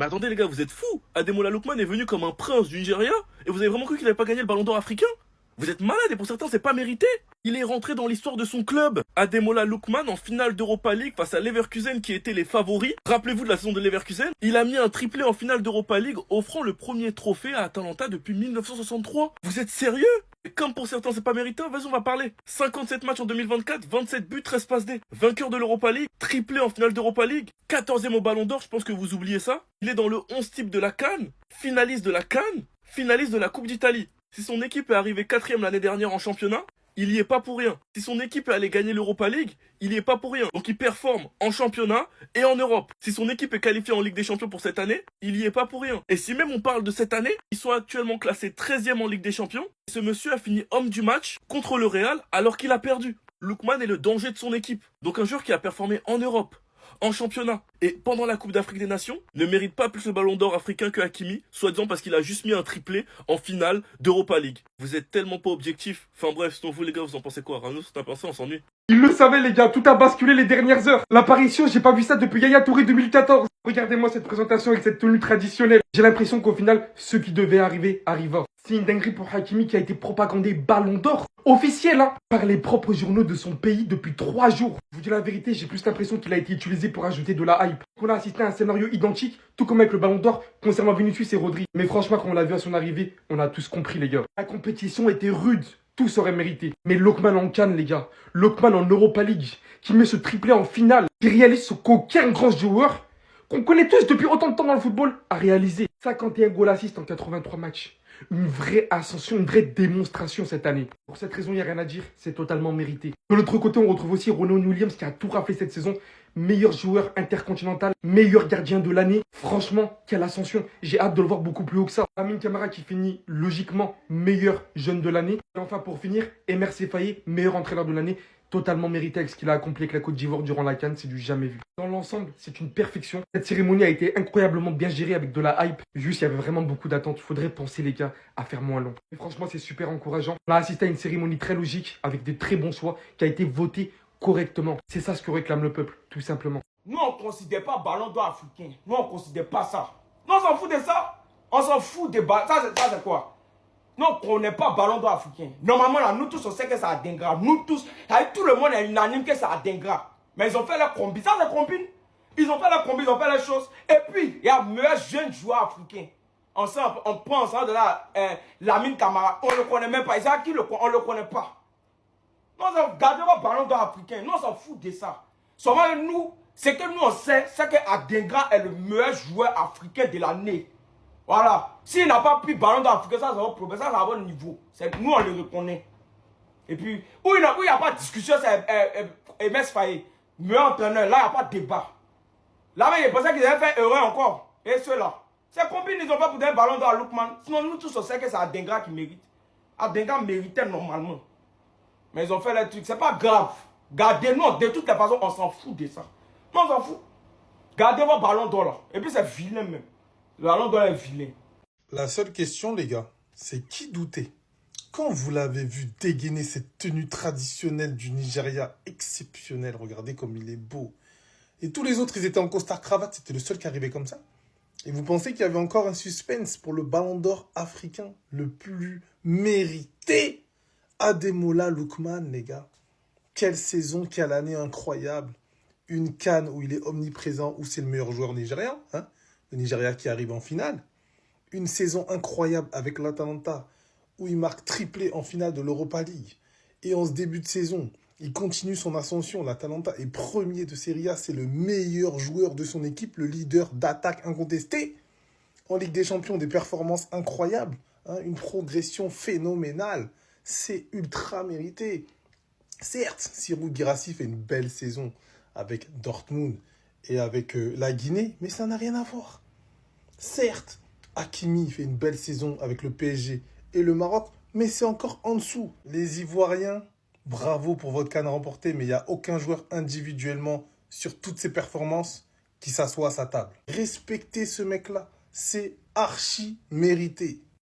Mais attendez les gars, vous êtes fous. Ademola Lookman est venu comme un prince du Nigeria et vous avez vraiment cru qu'il n'avait pas gagné le ballon d'or africain? Vous êtes malade et pour certains c'est pas mérité. Il est rentré dans l'histoire de son club. Ademola Lookman en finale d'Europa League face à Leverkusen qui étaient les favoris. Rappelez-vous de la saison de Leverkusen. Il a mis un triplé en finale d'Europa League offrant le premier trophée à Atalanta depuis 1963. Vous êtes sérieux? Et comme pour certains c'est pas mérité, vas-y on va parler. 57 matchs en 2024, 27 buts, 13 passes D. Vainqueur de l'Europa League, triplé en finale d'Europa League, 14e au Ballon d'Or, je pense que vous oubliez ça. Il est dans le 11 type de la CAN, finaliste de la CAN, finaliste de la Coupe d'Italie. Si son équipe est arrivée 4e l'année dernière en championnat, il y est pas pour rien. Si son équipe est allée gagner l'Europa League, il y est pas pour rien. Donc il performe en championnat et en Europe. Si son équipe est qualifiée en Ligue des Champions pour cette année, il y est pas pour rien. Et si même on parle de cette année, ils sont actuellement classés 13e en Ligue des Champions. Ce monsieur a fini homme du match contre le Real alors qu'il a perdu. Lookman est le danger de son équipe. Donc un joueur qui a performé en Europe, en championnat et pendant la Coupe d'Afrique des Nations ne mérite pas plus le ballon d'or africain que Hakimi, soi-disant parce qu'il a juste mis un triplé en finale d'Europa League. Vous êtes tellement pas objectif. Enfin bref, sinon vous les gars, vous en pensez quoi? Rano, c'est un pensé, on s'ennuie. Il le savait les gars, tout a basculé les dernières heures. L'apparition, j'ai pas vu ça depuis Yaya Touré 2014. Regardez-moi cette présentation avec cette tenue traditionnelle. J'ai l'impression qu'au final, ce qui devait arriver arriva. C'est une dinguerie pour Hakimi qui a été propagandé ballon d'or. Officiel, hein, par les propres journaux de son pays depuis 3 jours. Je vous dis la vérité, j'ai plus l'impression qu'il a été utilisé pour ajouter de la hype. On a assisté à un scénario identique, tout comme avec le ballon d'or, concernant Vinicius et Rodri. Mais franchement, quand on l'a vu à son arrivée, on a tous compris les gars. La compétition était rude. Tous auraient mérité. Mais Lookman en Cannes, les gars. Lookman en Europa League. Qui met ce triplé en finale. Qui réalise ce qu'aucun grand joueur, qu'on connaît tous depuis autant de temps dans le football, a réalisé. 51 goals assists en 83 matchs. Une vraie ascension, une vraie démonstration cette année. Pour cette raison, il n'y a rien à dire. C'est totalement mérité. De l'autre côté, on retrouve aussi Ronald Williams qui a tout raflé cette saison. Meilleur joueur intercontinental, meilleur gardien de l'année. Franchement, quelle ascension. J'ai hâte de le voir beaucoup plus haut que ça. Lamine Camara qui finit logiquement meilleur jeune de l'année. Et enfin, pour finir, Emer Sefaye, meilleur entraîneur de l'année. Totalement mérité avec ce qu'il a accompli avec la Côte d'Ivoire durant la CAN, c'est du jamais vu. Dans l'ensemble, c'est une perfection. Cette cérémonie a été incroyablement bien gérée avec de la hype. Juste, il y avait vraiment beaucoup d'attentes. Il faudrait penser, les gars, à faire moins long. Et franchement, c'est super encourageant. On a assisté à une cérémonie très logique, avec des très bons choix, qui a été votée correctement. C'est ça ce que réclame le peuple, tout simplement. Nous, on ne considère pas ballon d'or africain. Nous, on ne considère pas ça. Nous, on s'en fout de ça. On s'en fout de ballon. Ça, c'est quoi? Non, on n'est pas ballon d'or africain. Normalement, là, nous tous, on sait que ça dinguera. Nous tous, tout le monde est unanime que ça dinguera. Mais ils ont fait leur combi. Ça, c'est combine. Ils ont fait leur combi, ils ont fait les choses. Et puis, il y a meilleur jeune joueur africain. On prend ensemble de là, Lamine Camara. On ne le connaît même pas. On ne le connaît pas. Non, gardez votre ballon d'or africain. Nous, on s'en fout de ça. Seulement, nous, ce que nous, on sait, c'est que Adengra est le meilleur joueur africain de l'année. Voilà. S'il n'a pas pris ballon d'or africain, ça, c'est un problème. Ça, c'est à bon niveau. Nous, on le reconnaît. Et puis, où il n'y a pas de discussion, c'est MS Faye. Meilleur entraîneur. Là, il n'y a pas de débat. Là, mais il pensait qu'ils avaient fait erreur encore. Et ceux-là. C'est combien ils ont pas pour donner ballon d'or à Lookman. Sinon, nous tous, on sait que c'est Adengra qui mérite. Adengra méritait normalement. Mais ils ont fait les trucs. C'est pas grave. Gardez-nous. De toutes les façons, on s'en fout de ça. Non, on s'en fout. Gardez vos ballons d'or là. Et puis c'est vilain même. Le ballon d'or est vilain. La seule question, les gars, c'est qui doutait? Quand vous l'avez vu dégainer cette tenue traditionnelle du Nigeria, exceptionnelle, regardez comme il est beau. Et tous les autres, ils étaient en costard-cravate, c'était le seul qui arrivait comme ça. Et vous pensez qu'il y avait encore un suspense pour le ballon d'or africain, le plus mérité? Ademola Lookman, les gars. Quelle saison, quelle année incroyable. Une CAN où il est omniprésent, où c'est le meilleur joueur nigérien. Hein, le Nigeria qui arrive en finale. Une saison incroyable avec l'Atalanta, où il marque triplé en finale de l'Europa League. Et en ce début de saison, il continue son ascension. L'Atalanta est premier de Serie A. C'est le meilleur joueur de son équipe, le leader d'attaque incontesté. En Ligue des Champions, des performances incroyables. Hein, une progression phénoménale. C'est ultra mérité. Certes, Sirou Guirassy fait une belle saison avec Dortmund et avec la Guinée, mais ça n'a rien à voir. Certes, Hakimi fait une belle saison avec le PSG et le Maroc, mais c'est encore en dessous. Les Ivoiriens, bravo pour votre CAN remporté, mais il n'y a aucun joueur individuellement sur toutes ses performances qui s'assoit à sa table. Respectez ce mec-là, c'est archi mérité.